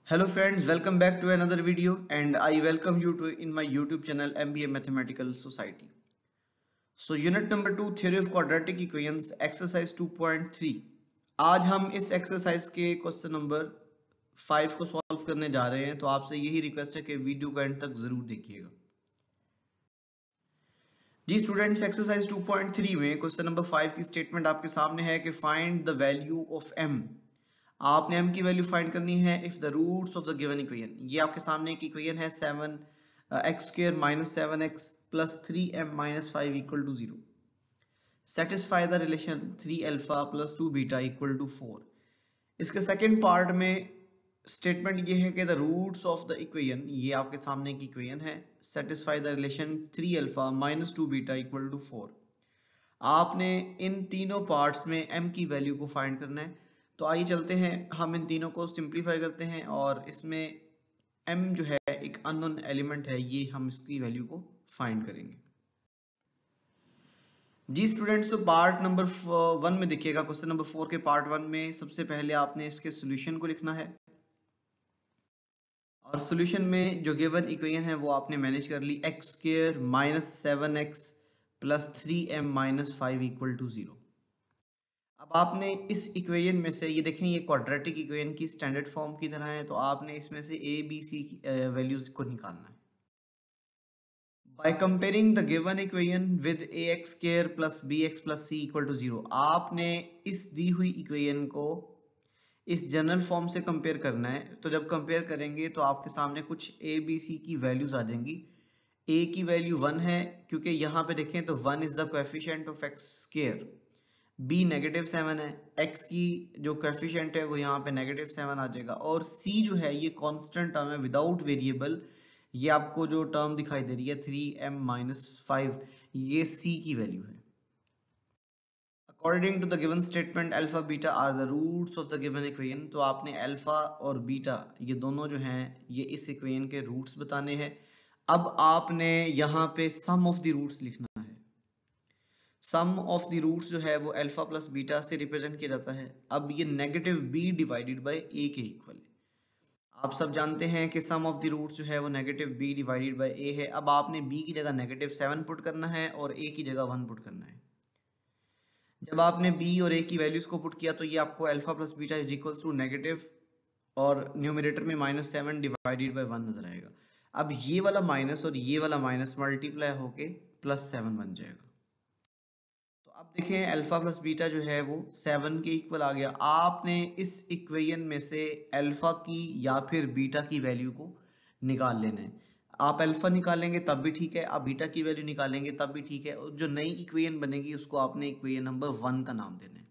Hello friends, welcome back to another video and I welcome you to in my YouTube channel MBA Mathematical Society. So unit number 2 Theory of Quadratic Equations exercise 2.3. आज हम इस exercise के question number 5 को solve करने जा रहे हैं, तो आपसे यही रिक्वेस्ट है कि वीडियो को एंड तक जरूर देखिएगा। जी स्टूडेंट्स, एक्सरसाइज 2.3 में क्वेश्चन नंबर 5 की स्टेटमेंट आपके सामने है कि find the value of m। आपने m की वैल्यू फाइंड करनी है if the roots of the given equation. ये आपके सामने एक इक्वेशन है 7x² - 7x + 3m - 5 = 0। Satisfy the relation 3α + 2β = 4। इसके सेकेंड पार्ट में स्टेटमेंट ये है कि the roots of the equation, ये आपके सामने एक इक्वेशन है, सेटिस्फाई द रिलेशन 3α - 2β = 4। आपने इन तीनों पार्ट्स में m की वैल्यू को फाइंड करना है। तो आइए चलते हैं, हम इन तीनों को सिंप्लीफाई करते हैं और इसमें m जो है एक अननोन एलिमेंट है, ये हम इसकी वैल्यू को फाइंड करेंगे। जी स्टूडेंट्स, तो पार्ट नंबर 1 में देखिएगा, क्वेश्चन नंबर 4 के पार्ट 1 में सबसे पहले आपने इसके सॉल्यूशन को लिखना है और सॉल्यूशन में जो गिवन इक्वेशन है वो आपने मैनेज कर ली, x² - 7x + 3m - 5 = 0। अब आपने इस इक्वेशन में से, ये देखें ये क्वाड्रेटिक इक्वेशन की स्टैंडर्ड फॉर्म की तरह है, तो आपने इसमें से a b c की वैल्यूज को निकालना है by comparing the given equation with ax² + bx + c = 0। आपने इस दी हुई इक्वेशन को इस जनरल फॉर्म से कंपेयर करना है। तो जब कंपेयर करेंगे तो आपके सामने कुछ a b c की वैल्यूज आ जाएंगी। a की वैल्यू 1 है, क्योंकि यहाँ पे देखें तो 1 is the coefficient of x²। b -7 है, x की जो कोएफिशिएंट है वो यहाँ पे -7 आ जाएगा। और c जो है ये कांस्टेंट टर्म है विदाउट वेरिएबल, ये आपको जो टर्म दिखाई दे रही है 3m - 5, ये c की वैल्यू है। According to the given statement alpha beta are the roots of the given equation. तो आपने अल्फा और बीटा ये दोनों जो हैं ये इस इक्वेशन के रूट्स बताने हैं। अब आपने यहाँ पे सम ऑफ द रूट्स लिखना है। सम ऑफ द रूट्स जो है वो अल्फा प्लस बीटा से रिप्रेजेंट किया जाता है। अब ये -b डिवाइडेड बाय a के इक्वल है। आप सब जानते हैं कि सम ऑफ द रूट्स जो है वो -b डिवाइडेड बाय a है। अब आपने b की जगह -7 पुट करना है और a की जगह 1 पुट करना है। जब आपने b और a की वैल्यूज को पुट किया तो ये आपको alpha plus beta is equals to negative और न्यूमरेटर में -7 डिवाइडेड बाय 1 नजर आएगा। अब ये वाला माइनस और ये वाला माइनस मल्टीप्लाई होके +7 बन जाएगा। तो अब देखें अल्फा प्लस बीटा जो है वो 7 के इक्वल आ गया। आपने इस इक्वेशन में से अल्फा की या फिर बीटा की वैल्यू को निकाल लेना है। आप अल्फा निकालेंगे तब भी ठीक है, आप बीटा की वैल्यू निकालेंगे तब भी ठीक है। और जो नई इक्वेशन बनेगी उसको आपने इक्वेशन नंबर 1 का नाम देना है।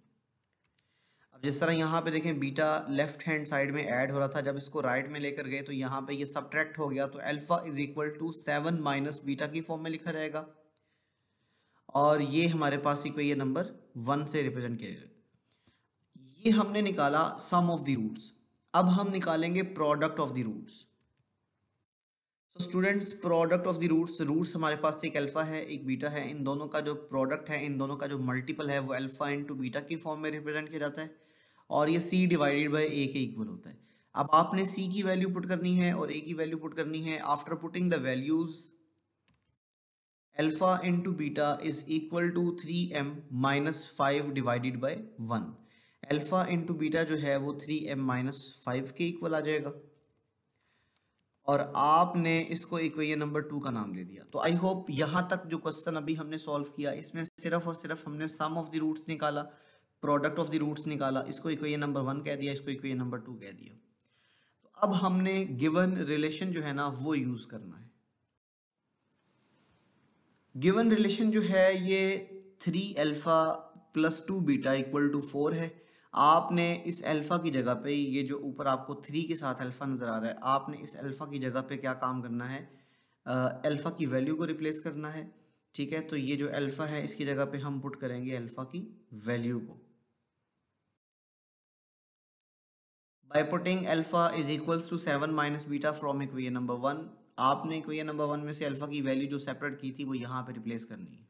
अब जिस तरह यहाँ पे देखें बीटा लेफ्ट हैंड साइड में ऐड हो रहा था, जब इसको राइट में लेकर गए तो यहाँ पे ये सब्ट्रैक्ट हो गया, तो alpha is equal to 7 minus beta की फॉर्म में लिखा जाएगा और ये हमारे पास इक्वेशन नंबर 1 से रिप्रेजेंट किया जाएगा। ये हमने निकाला सम ऑफ द रूट्स। अब हम निकालेंगे प्रोडक्ट ऑफ द रूट्स। तो students, product of the roots हमारे पास एक अल्फा है एक बीटा है, इन दोनों का जो प्रोडक्ट है, इन दोनों का जो मल्टीपल है वो अल्फा इंटू बीटा की फॉर्म में रिप्रेजेंट किया जाता है और ये c डिवाइडेड बाय a के इक्वल होता है। अब आपने c की वैल्यू पुट करनी है और a की वैल्यू पुट करनी है। After putting the values alpha into beta is equal to 3m - 5 divided by 1। Alpha into beta जो है वो 3m - 5 के इक्वल आ जाएगा और आपने इसको इक्वेशन नंबर 2 का नाम दे दिया। तो आई होप यहाँ तक जो क्वेश्चन अभी हमने सॉल्व किया इसमें सिर्फ और सिर्फ हमने सम ऑफ द रूट्स निकाला, प्रोडक्ट ऑफ द रूट्स निकाला, इसको इक्वेशन नंबर 1 कह दिया, इसको इक्वेशन नंबर 2 कह दिया। तो अब हमने गिवन रिलेशन जो है ना वो यूज करना है। गिवन रिलेशन जो है ये 3α + 2β = 4 है। आपने इस अल्फा की जगह पे, ये जो ऊपर आपको 3 के साथ अल्फा नज़र आ रहा है, आपने इस अल्फा की जगह पे क्या काम करना है, अल्फा की वैल्यू को रिप्लेस करना है। ठीक है, तो ये जो अल्फा है इसकी जगह पे हम पुट करेंगे अल्फा की वैल्यू को। By putting alpha is equals to 7 minus beta from equation number 1। आपने इक्वेशन नंबर 1 में से अल्फा की वैल्यू जो सेपरेट की थी वो यहाँ पे रिप्लेस करनी है।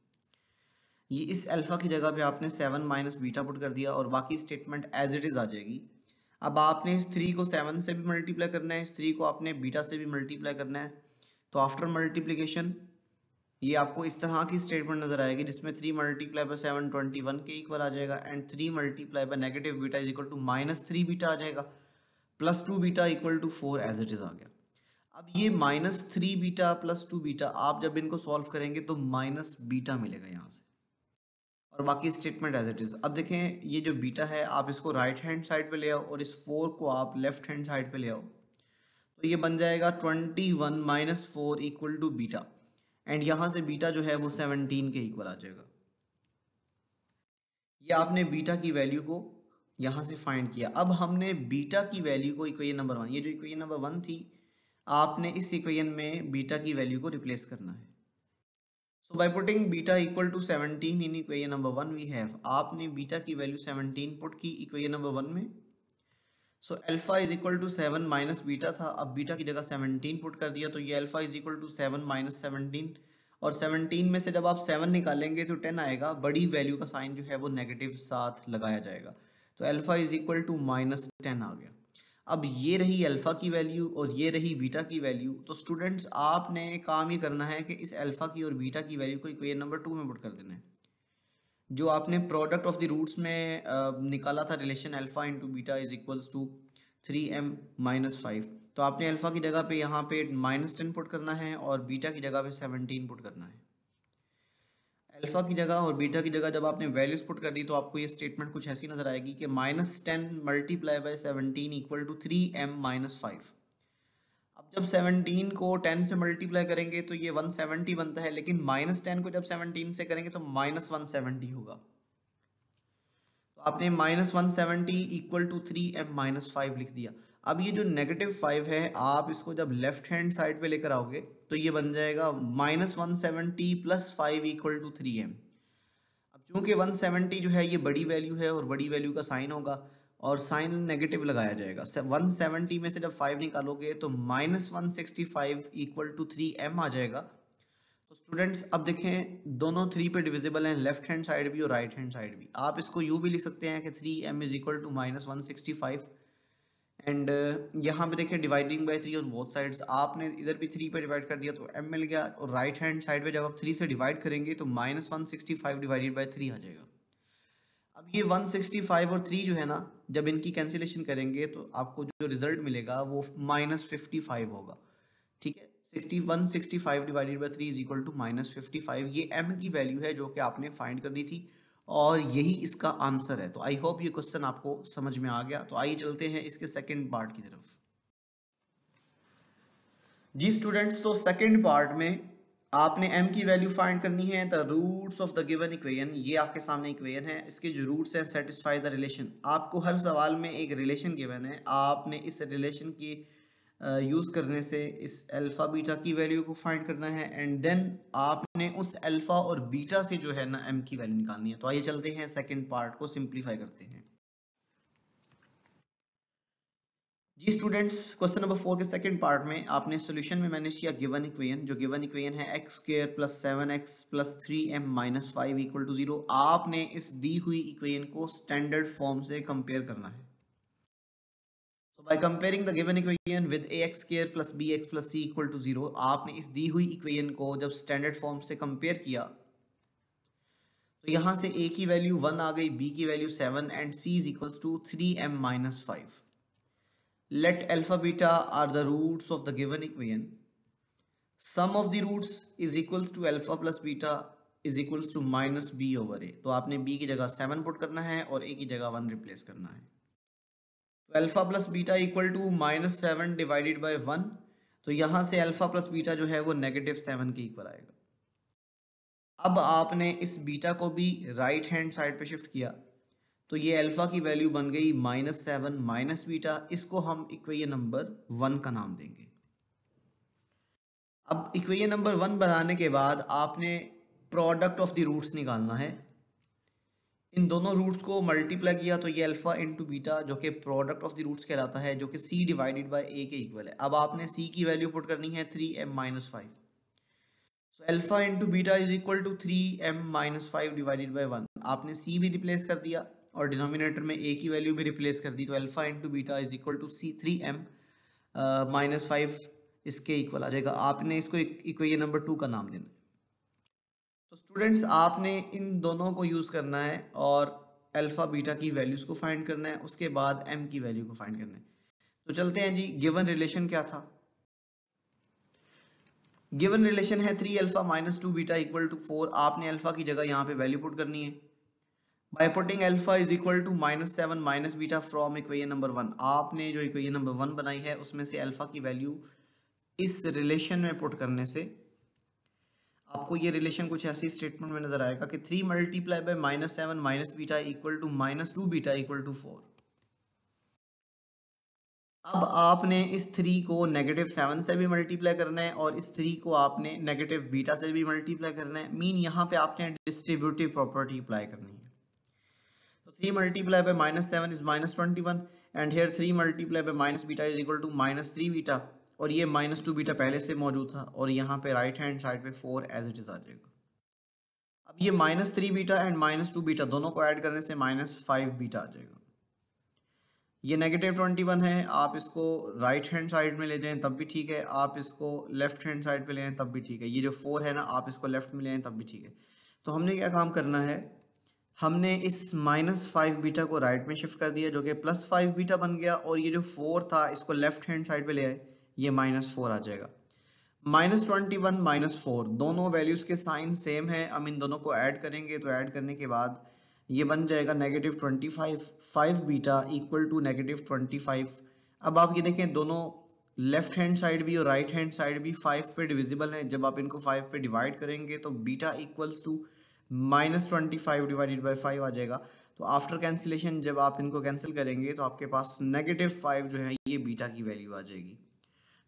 ये इस अल्फा की जगह पे आपने 7 माइनस बीटा पुट कर दिया और बाकी स्टेटमेंट एज इट इज़ आ जाएगी। अब आपने इस 3 को 7 से भी मल्टीप्लाई करना है, इस 3 को आपने बीटा से भी मल्टीप्लाई करना है। तो आफ्टर मल्टीप्लिकेशन ये आपको इस तरह की स्टेटमेंट नजर आएगी जिसमें 3 मल्टीप्लाई बाय 7 21 के इक्वल आ जाएगा and 3 multiply by negative beta is equal to -3 beta आ जाएगा, +2 beta equal to 4 as it is आ गया। अब ये -3 बीटा +2 बीटा आप जब इनको सॉल्व करेंगे तो माइनस बीटा मिलेगा यहाँ से, और बाकी स्टेटमेंट एज इट इज। अब देखें ये जो बीटा है आप इसको राइट हैंड साइड पे ले आओ और इस 4 को आप लेफ्ट हैंड साइड पे ले आओ, तो ये बन जाएगा 21 - 4 इक्वल टू बीटा, एंड यहाँ से बीटा जो है वो 17 के इक्वल आ जाएगा। ये आपने बीटा की वैल्यू को यहाँ से फाइंड किया। अब हमने बीटा की वैल्यू को इक्वेशन नंबर 1, ये जो इक्वेशन नंबर 1 थी, आपने इस इक्वेशन में बीटा की वैल्यू को रिप्लेस करना है। So by putting beta equal to 17 in equation number 1 we have, आपने बीटा की वैल्यू 17 पुट की इक्वेशन नंबर 1 में। So alpha is equal to 7 minus beta था, अब बीटा की जगह 17 पुट कर दिया, तो ये alpha is equal to 7 minus 17, और 17 में से जब आप 7 निकालेंगे तो 10 आएगा, बड़ी वैल्यू का साइन जो है वो नेगेटिव साथ लगाया जाएगा, तो अल्फा इज इक्वल टू -10 आ गया। अब ये रही अल्फा की वैल्यू और ये रही बीटा की वैल्यू। तो स्टूडेंट्स आपने काम ये करना है कि इस अल्फा की और बीटा की वैल्यू को इक्वेशन नंबर 2 में पुट कर देना है। जो आपने प्रोडक्ट ऑफ द रूट्स में निकाला था relation alpha into beta is equals to 3m - 5, तो आपने अल्फा की जगह पे यहाँ पे -10 पुट करना है और बीटा की जगह पे 17 पुट करना है। अल्फा की जगह और बीटा की जगह जब आपने वैल्यूज पुट कर दी तो आपको ये स्टेटमेंट कुछ ऐसी नजर आएगी कि -10 multiply bye 17 equal to 3m - 5। अब जब 17 को 10 से मल्टीप्लाई करेंगे तो ये 170 बनता है, लेकिन -10 को जब 17 से करेंगे तो -170 होगा, तो आपने -170 इक्वल टू 3m - 5 लिख दिया। अब ये जो -5 है आप इसको जब लेफ्ट हैंड साइड पे लेकर आओगे तो ये बन जाएगा -170 + 5 इक्वल टू 3m। अब चूंकि 170 जो है ये बड़ी वैल्यू है और बड़ी वैल्यू का साइन होगा और साइन नेगेटिव लगाया जाएगा, 170 में से जब 5 निकालोगे तो -165 इक्वल टू 3m आ जाएगा। तो स्टूडेंट्स अब देखें दोनों 3 पे डिविजिबल हैं, लेफ्ट हैंड साइड भी और राइट हैंड साइड भी। आप इसको यूँ भी लिख सकते हैं कि 3m is equal to -165, and यहाँ पे देखें dividing by 3 on both sides, आपने इधर भी 3 पे डिवाइड कर दिया तो m मिल गया, और राइट हैंड साइड पे जब आप 3 से डिवाइड करेंगे तो -165 डिवाइडेड बाय 3 आ जाएगा। अब ये 165 और 3 जो है ना, जब इनकी कैंसिलेशन करेंगे तो आपको जो रिजल्ट मिलेगा वो -55 होगा। ठीक है, 165 divided by 3 is equal to -55। ये m की वैल्यू है जो कि आपने फाइंड करनी थी और यही इसका आंसर है। तो आई होप ये क्वेश्चन आपको समझ में आ गया। तो आइए चलते हैं इसके सेकंड पार्ट की तरफ। जी स्टूडेंट्स, तो सेकंड पार्ट में आपने m की वैल्यू फाइंड करनी है, the roots of the given equation. ये आपके सामने इक्वेशन है, इसके जो रूट्स हैं सेटिस्फाई द रिलेशन। आपको हर सवाल में एक रिलेशन गिवन है, आपने इस रिलेशन की यूज़ करने से इस अल्फ़ा बीटा की वैल्यू को फाइंड करना है, एंड देन आपने उस अल्फ़ा और बीटा से जो है ना m की वैल्यू निकालनी है। तो आइए चलते हैं सेकंड पार्ट को सिंप्लीफाई करते हैं। जी स्टूडेंट्स, क्वेश्चन नंबर 4 के सेकंड पार्ट में आपने सॉल्यूशन में मैंने किया गिवन इक्वेशन। जो गिवन इक्वेशन है x² + 7x + 3m - 5 = 0। आपने इस दी हुई इक्वेशन को स्टैंडर्ड फॉर्म से कंपेयर करना है। So by comparing the given equation with ax² + bx + c = 0, आपने इस दी हुई इक्वेशन को जब स्टैंडर्ड फॉर्म से कंपेयर किया तो यहाँ से a की वैल्यू 1 आ गई, b की value 7 and c = 3m - 5। Let alpha beta are the roots of the given equation. Sum of the roots is equals to alpha plus beta is equals to -b/a। तो आपने b की जगह 7 put करना है और a की जगह 1 replace करना है। तो alpha plus beta equal to -7 divided by 1, तो यहाँ से अल्फा प्लस बीटा जो है वो -7 के इक्वल आएगा। अब आपने इस बीटा को भी राइट हैंड साइड पे शिफ्ट किया तो ये अल्फा की वैल्यू बन गई -7 माइनस बीटा। इसको हम इक्वेशन नंबर 1 का नाम देंगे। अब इक्वेशन नंबर 1 बनाने के बाद आपने प्रोडक्ट ऑफ द रूट्स निकालना है। इन दोनों रूट्स को मल्टीप्लाई किया तो ये अल्फा इंटू बीटा जो कि प्रोडक्ट ऑफ द रूट्स कहलाता है, जो कि c डिवाइडेड बाय a के इक्वल है। अब आपने c की वैल्यू पुट करनी है 3m - 5। So alpha into beta is equal to 3m - 5 divided by 1। आपने c भी रिप्लेस कर दिया और डिनोमिनेटर में ए की वैल्यू भी रिप्लेस कर दी, तो alpha into beta is equal to C3m minus 5 इसके इक्वल आ जाएगा। आपने इसको इक्वेशन नंबर 2 का नाम देना है। तो स्टूडेंट्स आपने इन दोनों को यूज़ करना है और अल्फा बीटा की वैल्यूज़ को फाइंड करना है, उसके बाद m की वैल्यू को फाइंड करना है। तो चलते हैं जी, गिवन रिलेशन क्या था। गिवन रिलेशन है 3 alpha minus 2 beta equal to 4। आपने अल्फा की जगह यहाँ पे वैल्यू पुट करनी है by putting alpha is equal to -7 minus beta from equation number 1। आपने जो इक्वेशन नंबर 1 बनाई है उसमें से अल्फा की वैल्यू इस रिलेशन में पुट करने से आपको ये रिलेशन कुछ ऐसी स्टेटमेंट में नजर आएगा कि 3 multiply by -7 minus beta equal to -2 beta equal to 4। अब आपने इस 3 को -7 से भी मल्टीप्लाई करना है और इस 3 को आपने नेगेटिव बीटा से भी मल्टीप्लाई करना है। मीन यहाँ पे आपने डिस्ट्रीब्यूटिव प्रॉपर्टी अप्लाई करनी है। तो 3 multiply by -7 is -21 and here 3 multiply by minus beta is equal to -3 beta, और ये -2 बीटा पहले से मौजूद था और यहाँ पे राइट हैंड साइड पे 4 एज इट इज आ जाएगा। अब ये -3 बीटा एंड -2 बीटा दोनों को ऐड करने से -5 बीटा आ जाएगा। ये -21 है, आप इसको राइट हैंड साइड में ले जाएं तब भी ठीक है, आप इसको लेफ्ट हैंड साइड पे ले आएं तब भी ठीक है। ये जो 4 है ना, आप इसको लेफ्ट में ले आएं तब भी ठीक है। तो हमने क्या काम करना है, हमने इस -5 बीटा को राइट में शिफ्ट कर दिया जो कि +5 बीटा बन गया, और ये जो 4 था इसको लेफ्ट हैंड साइड पे ले आए, ये -4 आ जाएगा। -21 -4 दोनों वैल्यूज़ के साइन सेम है, हम इन दोनों को ऐड करेंगे तो ऐड करने के बाद ये बन जाएगा -25 5 बीटा इक्वल टू -25। अब आप ये देखें, दोनों लेफ्ट हैंड साइड भी और राइट हैंड साइड भी 5 पे डिविजिबल हैं। जब आप इनको 5 पे डिवाइड करेंगे तो beta equals to -25 divided by 5 आ जाएगा। तो आफ्टर कैंसिलेशन जब आप इनको कैंसिल करेंगे तो आपके पास -5 जो है ये बीटा की वैल्यू आ जाएगी।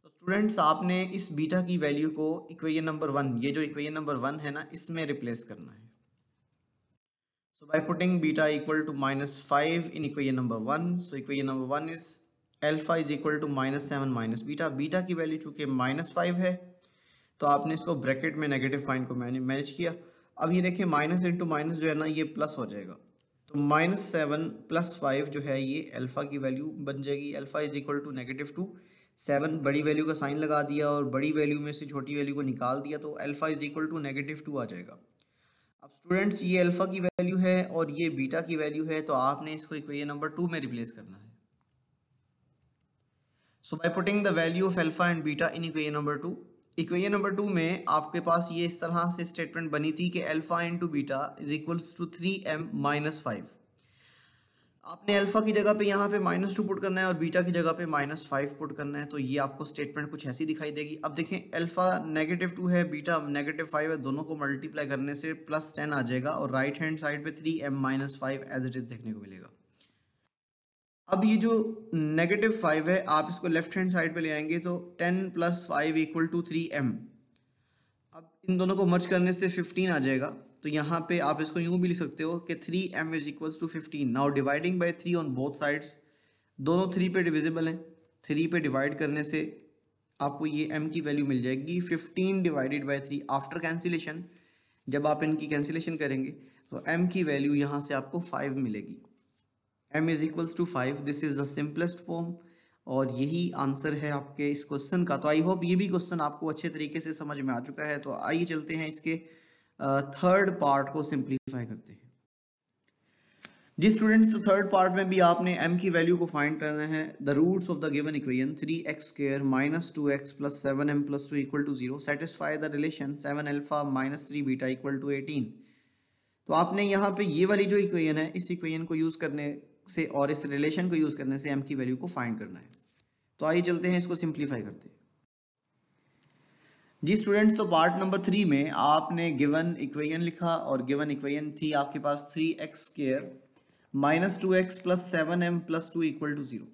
तो स्टूडेंट्स आपने इस बीटा की वैल्यू को इक्वेशन नंबर 1, ये जो इक्वेशन नंबर 1 है ना, इसमें रिप्लेस करना है। So by putting beta equal to -5 in equation number 1, so equation number 1 is alpha is equal to -7 minus beta। Beta की वैल्यू चूंकि -5 है तो आपने इसको ब्रैकेट में नेगेटिव साइन को मैनेज किया। अब ये देखिए, माइनस इंटू माइनस जो है ना ये प्लस हो जाएगा, तो -7 + 5 जो है ये अल्फा की वैल्यू बन जाएगी। अल्फा इज इक्वल टू -2, 7 बड़ी वैल्यू का साइन लगा दिया और बड़ी वैल्यू में से छोटी वैल्यू को निकाल दिया, तो अल्फा इज इक्वल टू -2 आ जाएगा। अब स्टूडेंट्स ये अल्फा की वैल्यू है और ये बीटा की वैल्यू है, तो आपने इसको इक्वेशन नंबर 2 में रिप्लेस करना है। So by putting the value of alpha and beta in equation number 2, equation number 2 में आपके पास ये इस तरह से स्टेटमेंट बनी थी कि alpha into beta is equals to 3m - 5। आपने अल्फा की जगह पे यहाँ पे -2 पुट करना है और बीटा की जगह पे -5 पुट करना है, तो ये आपको स्टेटमेंट कुछ ऐसी दिखाई देगी। अब देखें, अल्फा -2 है, बीटा -5 है, दोनों को मल्टीप्लाई करने से +10 आ जाएगा और राइट हैंड साइड पे 3m - 5 एज इट इज देखने को मिलेगा। अब ये जो -5 है, आप इसको लेफ्ट हैंड साइड पे ले आएंगे तो 10 + 5 = 3m। अब इन दोनों को मर्ज करने से 15 आ जाएगा, तो यहाँ पे आप इसको यूँ भी लिख सकते हो कि 3m = 15। Now dividing by 3 on both sides, दोनों 3 पे डिविजिबल हैं, 3 पे डिवाइड करने से आपको ये m की वैल्यू मिल जाएगी 15 डिवाइडेड बाय 3 आफ्टर कैंसिलेशन। जब आप इनकी कैंसिलेशन करेंगे तो m की वैल्यू यहाँ से आपको 5 मिलेगी। m = 5, this is the simplest form, और यही आंसर है आपके इस क्वेश्चन का। तो आई होप ये भी क्वेश्चन आपको अच्छे तरीके से समझ में आ चुका है। तो आइए चलते हैं इसके थर्ड पार्ट को सिंप्लीफाई करते हैं। जी स्टूडेंट्स, तो थर्ड पार्ट में भी आपने m की वैल्यू को फाइंड करना है। The roots of the given equation 3x² - 2x + 7m + 2 = 0 satisfy the relation 7 alpha - 3 beta = 18। तो आपने यहाँ पे ये वाली जो इक्वेशन है, इस इक्वेशन को यूज़ करने से और इस रिलेशन को यूज़ करने से m की वैल्यू को फाइंड करना है। तो आइए चलते हैं इसको सिंप्लीफाई करते हैं। जी स्टूडेंट्स, तो पार्ट नंबर 3 में आपने गिवन इक्वेशन लिखा और गिवन इक्वेशन थी आपके पास 3x² - 2x + 7m + 2 = 0।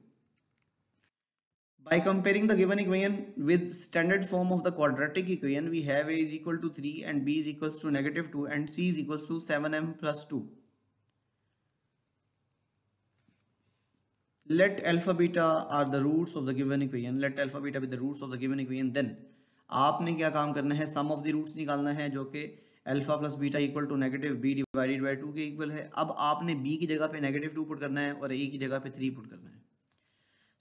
By comparing the given equation with standard form of the quadratic equation, we have a is equal to 3 and b is equals to -2 and c is equals to 7m + 2. Let alpha beta are the roots of the given equation. Let alpha beta be the roots of the given equation. Then आपने क्या काम करना है, सम of the roots निकालना है जो कि alpha plus beta equal to negative B divided by 2 के इक्वल है। अब आपने बी की जगह पे नेगेटिव 2 पुट करना है और ए की जगह पे 3 पुट करना है।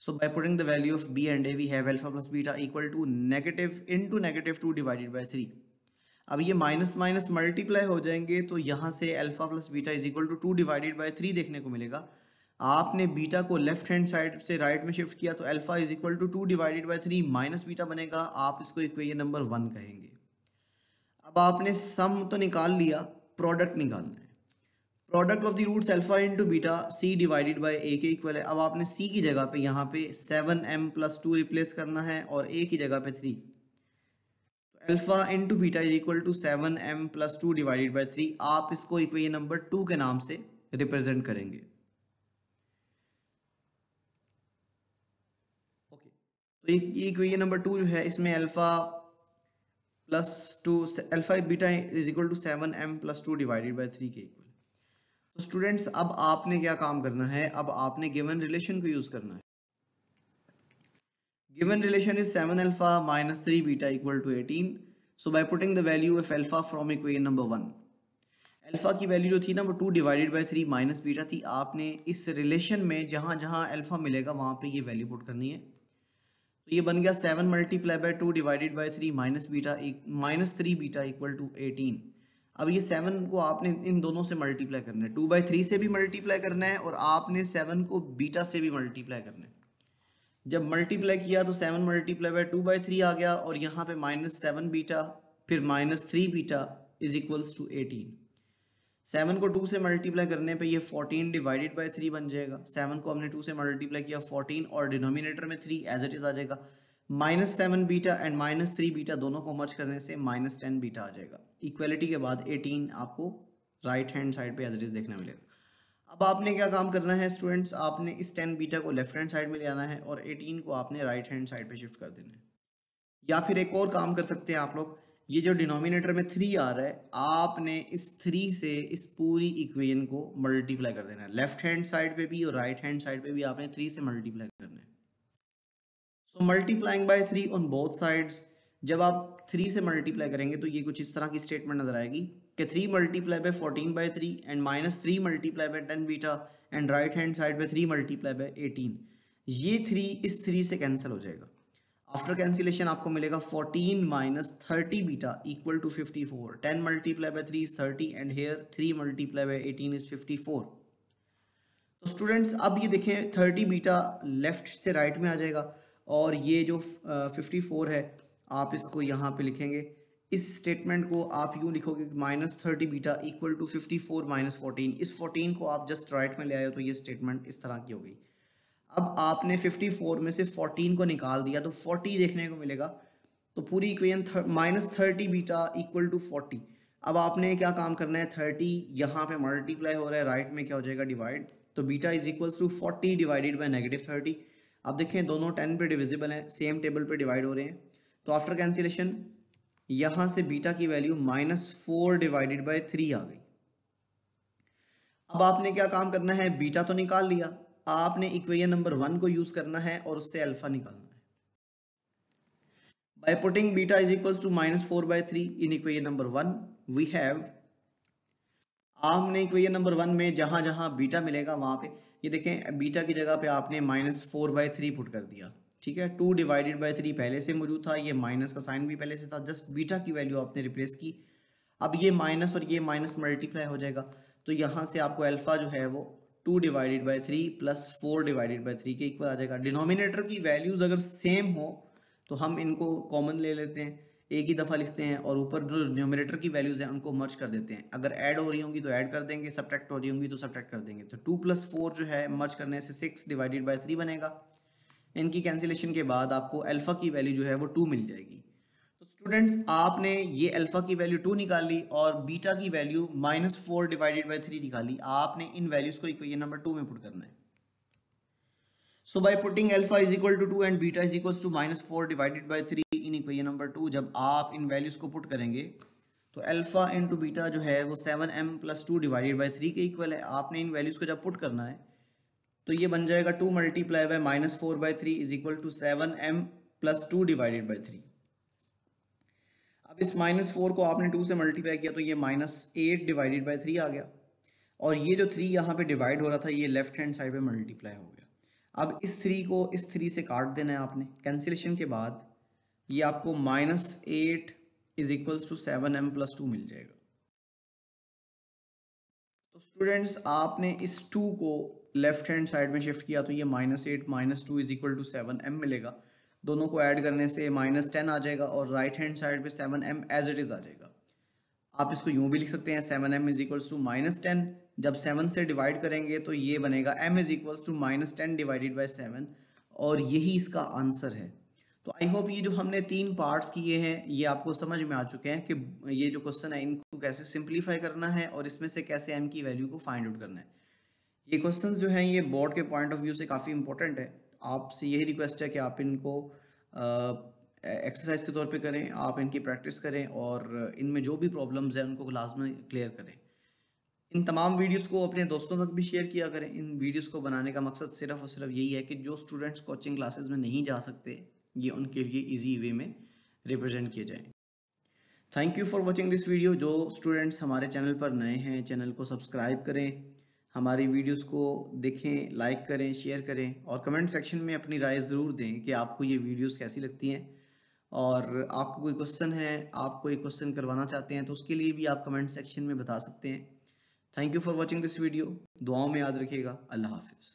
So by putting the value of b and a, we have alpha plus beta equal to negative into negative 2 divided by 3. अब ये माइनस माइनस मल्टीप्लाई हो जाएंगे तो यहाँ से alpha plus beta is equal to 2 divided by 3 देखने को मिलेगा। आपने बीटा को लेफ्ट हैंड साइड से राइट में शिफ्ट किया तो alpha is equal to 2 divided by 3 minus beta बनेगा। आप इसको इक्वेशन नंबर 1 कहेंगे। अब आपने सम तो निकाल लिया, प्रोडक्ट निकालना है। Product of the roots alpha into beta c divided by a के इक्वल है। अब आपने सी की जगह पे यहाँ पे 7m प्लस 2 रिप्लेस करना है और ए की जगह पे 3। तो alpha into beta is equal to 7m plus 2 divided by 3। आप इसको इक्वेशन नंबर 2 के नाम से रिप्रेजेंट करेंगे। ओके, तो ये इक्वेशन नंबर 2 जो है इसमें alpha plus 2 alpha beta is equal to 7m plus 2 divided by 3 के इक्वल। तो स्टूडेंट्स अब आपने क्या काम करना है, अब आपने गिवन रिलेशन को यूज करना है। Given relation is 7 alpha minus 3 beta equal to 18। So by putting the value of alpha from equation number 1, alpha की वैल्यू जो थी ना वो 2 डिवाइडेड बाय 3 माइनस बीटा थी। आपने इस रिलेशन में जहां जहां अल्फा मिलेगा वहां पे ये वैल्यू पुट करनी है। तो ये बन गया 7 multiply by 2 divided by 3 minus beta minus 3 beta equal to 18। अब ये 7 को आपने इन दोनों से मल्टीप्लाई करना है, 2/3 से भी मल्टीप्लाई करना है और आपने 7 को बीटा से भी मल्टीप्लाई करना है। जब मल्टीप्लाई किया तो 7 मल्टीप्लाई बाय 2/3 आ गया और यहाँ पे -7 बीटा फिर -3 बीटा इज इक्वल्स टू 18। 7 को 2 से मल्टीप्लाई करने पे ये 14 डिवाइडेड बाय 3 बन जाएगा। 7 को हमने 2 से मल्टीप्लाई किया 14 और डिनोमिनेटर में 3 एज इट इज आ जाएगा। -7 बीटा एंड -3 बीटा दोनों को मर्ज करने से -10 बीटा आ जाएगा। इक्वलिटी के बाद 18 आपको राइट हैंड साइड पे एज इट इज देखने मिलेगा। अब आपने क्या काम करना है स्टूडेंट्स, आपने इस 10 बीटा को लेफ्ट हैंड साइड में ले आना है और 18 को आपने राइट हैंड साइड पे शिफ्ट कर देना है। या फिर एक और काम कर सकते हैं आप लोग, ये जो डिनोमिनेटर में 3 आ रहा है आपने इस 3 से इस पूरी इक्वेशन को मल्टीप्लाई कर देना है। लेफ्ट हैंड साइड पे भी और राइट हैंड साइड पे भी आपने 3 से मल्टीप्लाई करना है। So multiplying by 3 on both sides. जब आप 3 से मल्टीप्लाई करेंगे तो ये कुछ इस तरह की स्टेटमेंट नजर आएगी कि 3 multiply by 14 by 3 and -3 multiply by 10 beta and right hand side पे 3 मल्टीप्लाई बाय 18। ये 3 इस 3 से कैंसिल हो जाएगा। आफ्टर कैंसिलेशन आपको मिलेगा 14 minus 30 beta equal to 54। 10 multiply by 3 is 30 and here 3 multiply by 18 is 54। तो स्टूडेंट्स अब ये देखें 30 बीटा लेफ्ट से राइट में आ जाएगा और ये जो 54 है आप इसको यहाँ पे लिखेंगे। इस स्टेटमेंट को आप यूँ लिखोगे -30 बीटा इक्वल टू 54 माइनस 14। इस 14 को आप जस्ट राइट में ले आए हो तो ये स्टेटमेंट इस तरह की हो गई। अब आपने 54 में से 14 को निकाल दिया तो 40 देखने को मिलेगा। तो पूरी इक्वेशन -30 बीटा इक्वल टू 40। अब आपने क्या काम करना है, 30 यहाँ पे मल्टीप्लाई हो रहा है, राइट में क्या हो जाएगा डिवाइड। तो beta is equals to 40 divided by -30। अब देखें दोनों 10 पे डिविजिबल हैं, सेम टेबल पे डिवाइड हो रहे हैं। तो आफ्टर कैंसिलेशन यहाँ से बीटा की वैल्यू -4 डिवाइडेड बाय 3 आ गई। अब आपने क्या काम करना है, बीटा तो निकाल लिया, आपने इक्वेशन नंबर 1 को यूज करना है और उससे अल्फा निकालना है। By putting beta is equals to -4 by 3 in equation number 1 we have, हमने इक्वेशन नंबर 1 में जहां जहां बीटा मिलेगा वहां पे ये देखें बीटा की जगह पे आपने -4 बाय 3 पुट कर दिया। ठीक है, 2 डिवाइडेड बाय 3 पहले से मौजूद था, ये माइनस का साइन भी पहले से था, जस्ट बीटा की वैल्यू आपने रिप्लेस की। अब ये माइनस और ये माइनस मल्टीप्लाई हो जाएगा तो यहाँ से आपको अल्फा जो है वो 2 divided by 3 plus 4 divided by 3 के इक्वल आ जाएगा। डिनोमिनेटर की वैल्यूज अगर सेम हो तो हम इनको कॉमन ले लेते हैं, एक ही दफ़ा लिखते हैं और ऊपर जो न्यूमरेटर की वैल्यूज हैं उनको मर्ज कर देते हैं। अगर ऐड हो रही होंगी तो ऐड कर देंगे, सब्ट्रैक्ट हो रही होंगी तो सब्ट्रैक्ट कर देंगे। तो 2 + 4 जो है मर्ज करने से 6 डिवाइडेड बाय 3 बनेगा। इनकी कैंसिलेशन के बाद आपको अल्फा की वैल्यू जो है वो 2 मिल जाएगी। तो स्टूडेंट्स आपने ये अल्फा की वैल्यू 2 निकाली और बीटा की वैल्यू -4 डिवाइडेड बाय 3 निकाली। आपने इन वैल्यूज को इक्वेशन नंबर 2 में पुट करना है। So by putting alpha is equal to 2 and beta is equals to -4 divided by 3 in equation number 2, जब आप इन वैल्यूज को पुट करेंगे तो अल्फा इंटू बीटा जो है वो 7m + 2 डिवाइडेड बाई 3 के इक्वल है। आपने इन वैल्यूज को जब पुट करना है तो ये बन जाएगा 2 multiply by -4/3 is equal to 7m + 2 divided by 3। अब इस -4 को आपने 2 से मल्टीप्लाई किया तो ये -8 डिवाइडेड बाई 3 आ गया, और ये जो 3 यहाँ पे डिवाइड हो रहा था ये लेफ्ट हैंड साइड पे मल्टीप्लाई हो गया। अब इस 3 को इस 3 से काट देना है आपने। कैंसिलेशन के बाद ये आपको -8 इज इक्वल्स टू 7m+2 मिल जाएगा। तो स्टूडेंट्स आपने इस 2 को लेफ्ट हैंड साइड में शिफ्ट किया तो ये -8 -2 इज इक्वल टू 7m मिलेगा। दोनों को ऐड करने से -10 आ जाएगा और राइट हैंड साइड पे 7m एज इट इज़ आ जाएगा। आप इसको यूं भी लिख सकते हैं 7m इज इक्वल्स टू -10। जब 7 से डिवाइड करेंगे तो ये बनेगा m is equals to -10 divided by 7, और यही इसका आंसर है। तो आई होप ये जो हमने 3 पार्ट्स किए हैं ये आपको समझ में आ चुके हैं कि ये जो क्वेश्चन है इनको कैसे सिंप्लीफाई करना है और इसमें से कैसे m की वैल्यू को फाइंड आउट करना है। ये क्वेश्चंस जो हैं ये बोर्ड के पॉइंट ऑफ व्यू से काफ़ी इंपॉर्टेंट है। आपसे यही रिक्वेस्ट है कि आप इनको एक्सरसाइज के तौर पे करें, आप इनकी प्रैक्टिस करें और इनमें जो भी प्रॉब्लम्स हैं उनको लाजमी क्लियर करें। इन तमाम वीडियोस को अपने दोस्तों तक भी शेयर किया करें। इन वीडियोस को बनाने का मकसद सिर्फ और सिर्फ यही है कि जो स्टूडेंट्स कोचिंग क्लासेस में नहीं जा सकते ये उनके लिए ईजी वे में रिप्रेजेंट किए जाएँ। Thank you for watching this video. जो स्टूडेंट्स हमारे चैनल पर नए हैं चैनल को सब्सक्राइब करें, हमारी वीडियोस को देखें, लाइक करें, शेयर करें और कमेंट सेक्शन में अपनी राय ज़रूर दें कि आपको ये वीडियोस कैसी लगती हैं, और आपको कोई क्वेश्चन है, आप कोई क्वेश्चन करवाना चाहते हैं तो उसके लिए भी आप कमेंट सेक्शन में बता सकते हैं। Thank you for watching this video. दुआओं में याद रखिएगा। अल्लाह हाफिज़।